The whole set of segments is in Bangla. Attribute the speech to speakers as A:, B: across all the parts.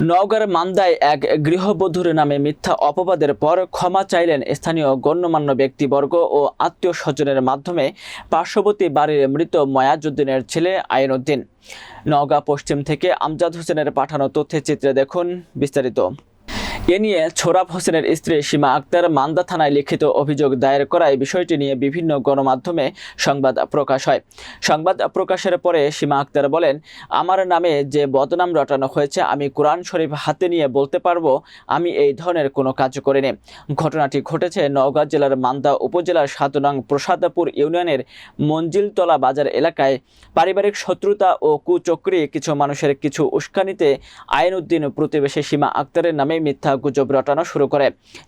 A: নওগাঁর মান্দায় এক গৃহবধূর নামে মিথ্যা অপবাদের পর ক্ষমা চাইলেন স্থানীয় গণ্যমান্য ব্যক্তিবর্গ ও আত্মীয় স্বজনের মাধ্যমে পার্শ্ববর্তী বাড়ির মৃত ময়াজউদ্দিনের ছেলে আইনউদ্দিন। নওগাঁ পশ্চিম থেকে আমজাদ হোসেনের পাঠানো তথ্যচিত্রে দেখুন বিস্তারিত। এ নিয়ে ছোরাব হোসেনের স্ত্রী সীমা আক্তার মান্দা থানায় লিখিত অভিযোগ দায়ের করায় বিষয়টি নিয়ে বিভিন্ন গণমাধ্যমে সংবাদ প্রকাশ হয়। সংবাদ প্রকাশের পরে সীমা আক্তার বলেন, আমার নামে যে বদনাম রটানো হয়েছে, আমি কোরআন শরীফ হাতে নিয়ে বলতে পারবো আমি এই ধরনের কোনো কাজ করিনি। ঘটনাটি ঘটেছে নওগাঁ জেলার মান্দা উপজেলার ৭ নং প্রসাদপুর ইউনিয়নের মঞ্জিলতলা বাজার এলাকায়। পারিবারিক শত্রুতা ও কুচক্রি কিছু মানুষের কিছু উস্কানিতে আইনউদ্দিন প্রতিবেশী সীমা আক্তারের নামে মিথ্যা গুজব রটানো শুরু করে।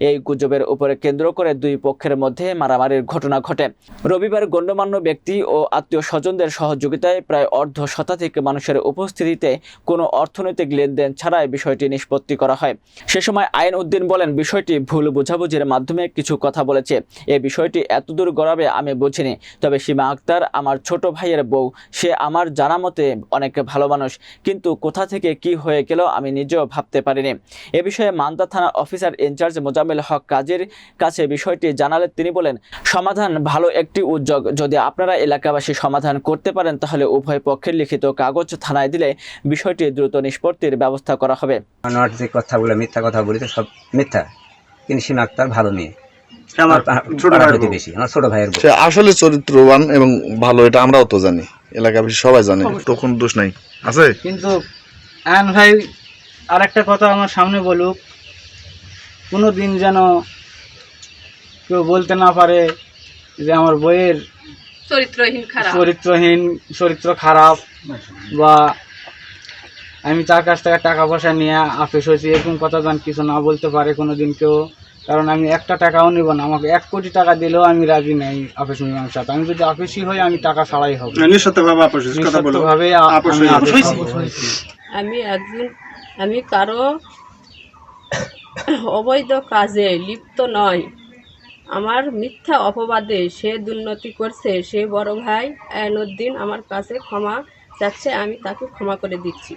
A: এই গুজবের উপরে কেন্দ্র করে দুই পক্ষের মধ্যে মারামারির ঘটনা ঘটে। রবিবার গণ্যমান্য ব্যক্তি ও আত্মীয় স্বজনদের সহযোগিতায় প্রায় অর্ধ শতাধিক মানুষের উপস্থিতিতে কোনো অর্থনৈতিক লেনদেন ছাড়াই বিষয়টি নিষ্পত্তি করা হয়। সে সময় আইনউদ্দিন বলেন, বিষয়টি ভুল বোঝাবুঝির মাধ্যমে কিছু কথা বলেছে। এই বিষয়টি এতদূর গড়াবে আমি বুঝিনি। তবে সীমা আক্তার আমার ছোট ভাইয়ের বউ, সে আমার জানা মতে অনেক ভালো মানুষ, কিন্তু কোথা থেকে কি হয়ে গেল আমি নিজেও ভাবতে পারিনি। এ বিষয়ে মান্দা থানা অফিসার ইনচার্জ মোজাম্মেল হক কাজীর কাছে বিষয়টি জানালে তিনি বলেন, সমাধান ভালো একটি উদ্যোগ। যদি আপনারা এলাকাবাসী সমাধান করতে পারেন তাহলে উভয় পক্ষের লিখিত কাগজ থানায় দিলে বিষয়টি দ্রুত নিষ্পত্তির ব্যবস্থা করা হবে।
B: আমার যে কথাগুলো মিথ্যা কথা বলি তো সব মিথ্যা, কিন্তু সীমা আক্তার ভালো মেয়ে, আমার প্রতিবেশী, আমার ছোট ভাইয়ের বউ।
C: সে আসলে চরিত্রবান এবং ভালো, এটা আমরাও তো জানি, এলাকাবাসী সবাই জানে, তখন দোষ নাই আছে।
D: কিন্তু আয়ন ভাই আর একটা কথা আমার সামনে বলুক, কোনো দিন যেন কেউ বলতে না পারে যে আমার বইয়ের চরিত্র খারাপ বা আমি তার কাছ থেকে টাকা পয়সা নিয়ে আফিস হয়েছি, এরকম কথা যেন কিছু না বলতে পারে কোনো দিন কেউ। কারণ আমি একটা টাকাও নিব না, আমাকে 1 কোটি টাকা দিলেও আমি রাজি নাই আফিস মীমাংসাতে। আমি যদি আফিসই হই আমি টাকা ছাড়াই হবে, নিঃশর্তভাবে
E: আমি কারো অবৈধ কাজে লিপ্ত নয়। আমার মিথ্যা অপবাদে সে দুর্নীতি করছে, সে বড় ভাই আইনউদ্দিন আমার কাছে ক্ষমা চাচ্ছে, আমি তাকে ক্ষমা করে দিচ্ছি।